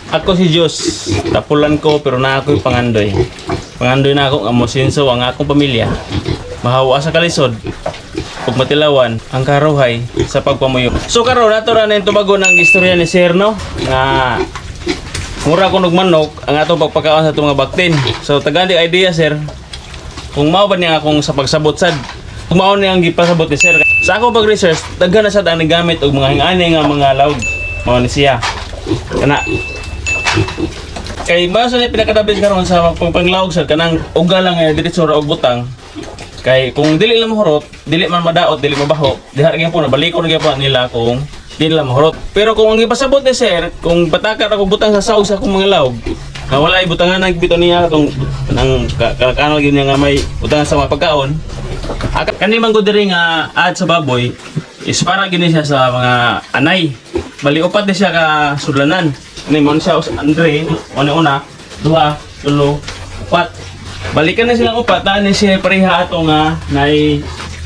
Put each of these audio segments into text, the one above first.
Ako si Diyos, tapulan ko pero na ako'y pangandoy. Pangandoy na ako, amosinso ang akong pamilya. Mahawa sa kalisod, ug matilawan ang karuhay sa pagpamuyo. So karon nato ra na tubago ng istorya ni Sir no nga mura ko manok ang atong pagpakaon sa itong mga baktin. So tagandi idea Sir. Kung mao ba niya akong sa pagsabot sad, kung mao niya ang gipasabot ni Sir. Sa ako pag-research, daghan na sad ang gamit og mga hingani nga mga laog mao ni siya. Kana kay basa ni pinakadabis karon sa pagpanglawog sa kanang uga lang diretso ra og butang. Kay kung dili lang mahurot, dili man madaot, dili mabaho, diha gyud po na balikon gyud po nila kung dili lang mahurot. Pero kung ang ipasabot ni Sir, kung patakar ako butang sa saw sa akong mga lawg, na wala butangan nang bito niya kung nang kanal gyud niya nga may butangan sa mga pagkaon. Kani man gud diri nga ad sa baboy is para gini siya sa mga anay. Bali upat ni siya ka sudlanan. Ni mo siya Andre, una, duha, tulo, upat. Balikan na silang upat, ni siya pareha ato nga nay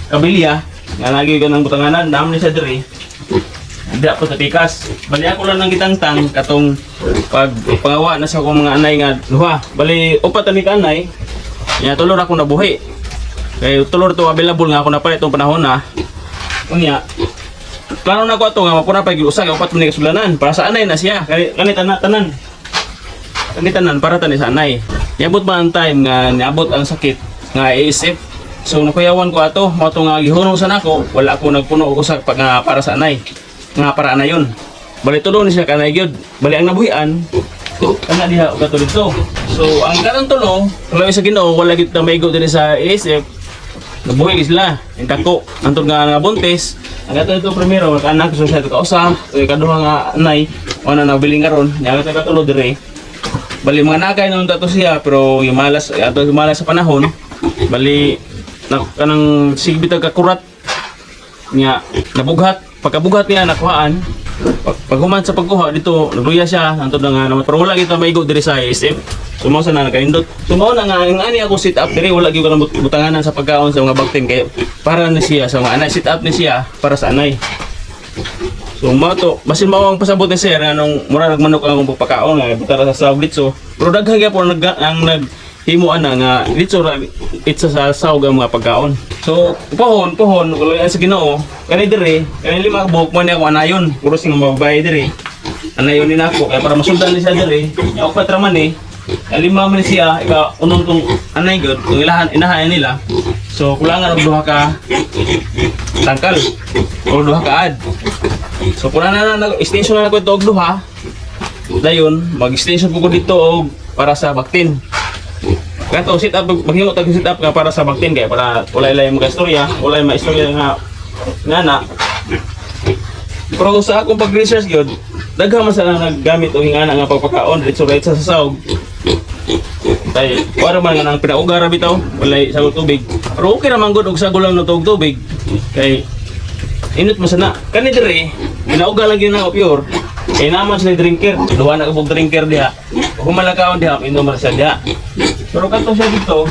kabilya nga lagi ka ng butanganan, dam ni siya diri. Hindi ako sa pikas. Bali ako lang ng gitangtang katong pagpangawa na sa akong mga anay nga duha. Bali upat ni kanay. Ya tulor ako nabuhi. Kay tulor to available nga ako na pa itong panahon na. Unya. Plano na ko ato nga mapuna pa giusa kay upat man ni kasulanan para sa anay na siya. Kani tanan. Kani tanan para tani sa anay. Niabot ba ang time nga niabot ang sakit nga ASF. So nakuyawan ko ato, mo to nga gihunong sa nako, wala ako nagpuno og usa para sa anay. Nga para anayon. Bali tulo ni siya kanay gyud. Bali ang nabuhian kana diha kato dito. So ang karang tulo, tuloy sa Ginoo wala gid na maigo diri sa ASF. Nabuhi sila, ang kako, antod nga buntis. Ang ato ito primero, anak so siya kausa, ikaduha nga anay, ana nabiling karon, nya ato katulo dire. Bali mga nakay noon tato siya pero yumalas ato yumalas sa panahon. Bali kanang sigbitag kakurat niya nabughat, pagkabughat niya nakuhaan. Paghuman sa pagkuha dito, nagluya siya, antod na nga naman. Pero wala kita maigo diri sa ASF. Sumaw sa na nakaindot. Sumaw na nga, ang ani ako sit up diri, wala gyud kanang butanganan sa pagkaon sa mga baktin kay para na siya sa mga anay, sit up ni siya para sa anay. So mao to, basin mao ang pasabot ni Sir anong mura nagmanok ang pagpakaon nga butara sa sawg ditso. Pero daghan gyapon ang naghimo ana nga ditso ra itsa sa sawg ang mga pagkaon. So pohon kuloy sa Ginoo, kani diri, kani lima buhok man ako anayon, puro sing mababay diri. Anayon ni nako kay para masundan ni siya diri. Ya upat ra man lima man siya, ika unong tong anay gud, kung inahan nila. So kulangan og duha ka tangkal o duha ka ad. So kung extension na ko ito og duha, dayon mag-extension ko dito og para sa baktin. Kato sit up, maghimo tag sit up ka para sa baktin kay para walay mga istorya, walay maistorya nga ngana. Pero sa akong pag-research gyud, daghan man sa naggamit og ingana nga pagpakaon dito sa sawg. Tay, para man nga nang pinauga ra bitaw, walay sagol tubig. Pero okay ra man gud og sagol lang no tubig. Kay init mo sana. Kani diri, pinauga lang gyud na pure. Kay naman sila drinker, duha na kabog drinker diha. Humalakaon diha, inom ra siya diha. Pero kato siya dito,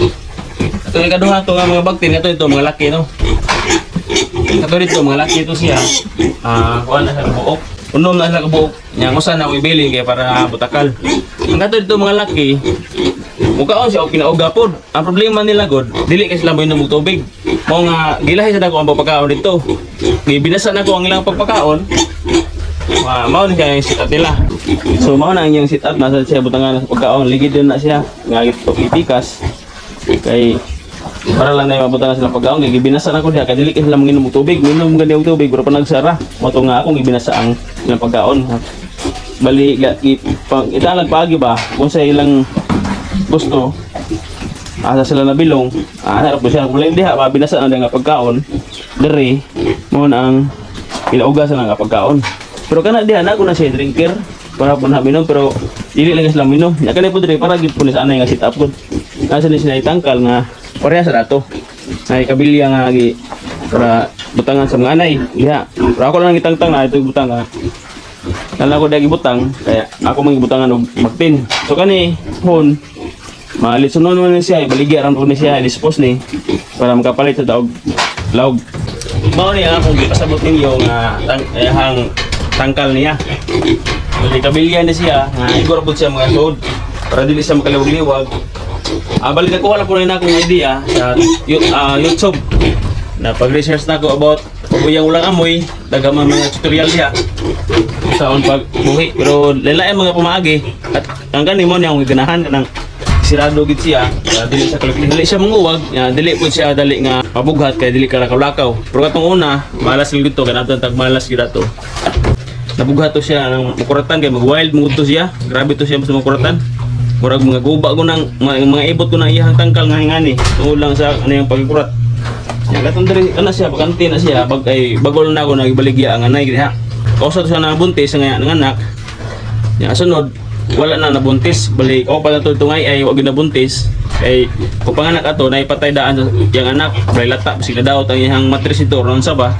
ito yung kaduha ito nga mga baktin, ito mga laki no. Kato dito mga laki ito siya, kuha na siya kabuok. Unom na siya kabuok, niyang usan na ibili kaya para butakal. Ang kato dito mga laki, mukhaon siya o pinauga po. Ang problema nila god, dili kasi lang inom ng tubig. Mo nga gilahi sa dako ang pagpakaon dito. Binasa na ko ang ilang pagpakaon. Mao ni siya yung sit up nila. So mao na ang yung sit up nasa siya butangan sa pagkaon, ligid din na siya. Nga ito ipikas. Kay para lang na mabutangan sila pagkaon, kay binasa na ko diha kay dili kasi sila manginom og tubig. Minom gani og tubig pero pa nagsara. Mo to nga akong ibinasa ang ilang pagkaon. Bali italag paagi ba kung sa ilang gusto. Asa sila nabilong, harap ko siya kung lang diha binasa na nga pagkaon. Dere mo na ang ilaugasan nga pagkaon. Pero kana diha na ko na siya drinker para po na minom pero dili lang sila minom. Ya kanay po dire para gid po ni sa anay nga sit up gud. Asa ni sila tangkal nga pareha sa dato. Ay kabilya nga gi para butangan sa mga anay. Diha. Pero ako lang gitangtang na ito butang nga. Kala ko dagi butang kaya ako mangibutangan og baktin. So kani hon malitsunon man siya ibaligya ran po ni siya dispose ni para makapalit sa daog laog. Mao ni akong gipasabot ninyo nga hang tangkal niya. Bali kabilyan na siya, nga igor po siya mga load para dili siya makaliwag-liwag. Bali nakuha lang po rin akong idea sa YouTube na pag-research na ako about paguyang ulang amoy, dagamang mga tutorial siya sa pagbuhi. Pero lalaki mga pumagi at ang ganin mo niya, ang ganahan ng sirado gid siya, dili siya kalaki, dili siya manguwag, dili po siya dali nga pabughat kay dili ka lakaw-lakaw. Pero katong una, malas gid to, kanang tag malas gid ato. Nabughat to siya ng makuratan kay mag-wild mud to siya. Grabe to siya sa makuratan. Murag mga guba ko nang mga ibot ko nang iyang tangkal nga hingani. Tungod lang sa ano yung pagkurat. Ya katong diri kana siya bakante na siya bagay bagol na ako nagibaligya ang anay gid ha. Kausa to siya na buntis nga ng anak. Ya sunod wala na nabuntis, balik o pala to tungay ay wag nabuntis kay kung panganak ato na ipatay daan sa yang anak bali lata bisig na daw ang iyang matris ito ron sa ba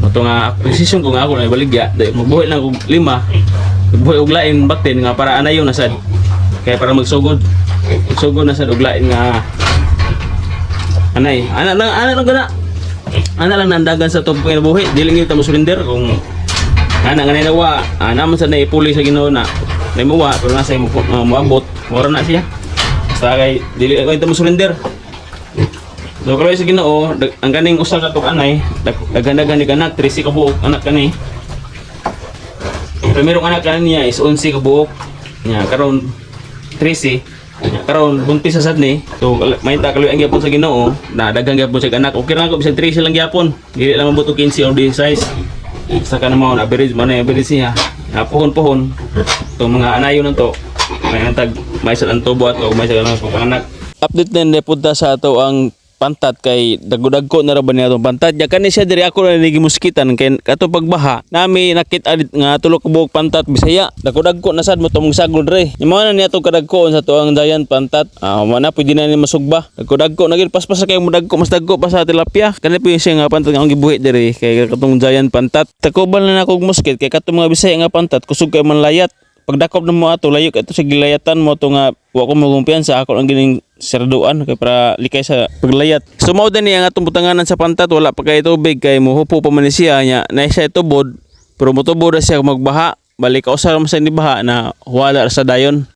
moto nga decision ko nga ako na ibaligya dahil magbuhi lang og 5 magbuhi og lain batin nga para anayon na sad kaya para magsugod na sad og lain nga anay ana lang gana ana lang nandagan sa tong buhi dili gyud ta mo surrender kung ana nga nawa naman sa naipuli sa Ginoo na muwa pero nasa mo moabot mura na siya basta kay dili ko ito mo surrender. So kalau sa Ginoo ang ganing usa ka tong anay daghan-daghan ni anak 13 ka buok anak kani primerong anak kani niya is 11 ka buok nya karon 13 karon buntis sa sad ni so may ta kaluy ang gyapon sa Ginoo na daghan gyapon sa anak okay ra ko bisag 13 lang gyapon dili lang mabuto 15 or 16 sa kanamo average man average siya pohon-pohon itong mga anayon na to may antag may sa tubo at may sa panganak. Update na punta sa ato ang pantat kay dagko na ra ba niya itong pantat ya kani siya diri ako na nagimuskitan kay ato pagbaha nami nakita nga tulo ka buok pantat Bisaya dagko na sad mo tong sagol re imo na niya to kadagko sa to ang giant pantat mana pwede na ni masugba dagko na gid paspas kay mo dagko mas dagko pa sa tilapia kani po siya nga pantat nga ang gibuhi diri kay katong giant pantat takobal na nako muskit kay katong mga Bisaya nga pantat kusog kay manlayat pagdakop na mo ato layo ito sa gilayatan mo to nga wa ko magkumpiyansa ako ang gining siraduan kay para likay sa paglayat. So mao din ang atong butanganan sa pantat wala pa kay tubig kay mohupo pa man siya nya na siya tubod pero motubod siya magbaha balik ka usar man sa ni baha na wala sa dayon.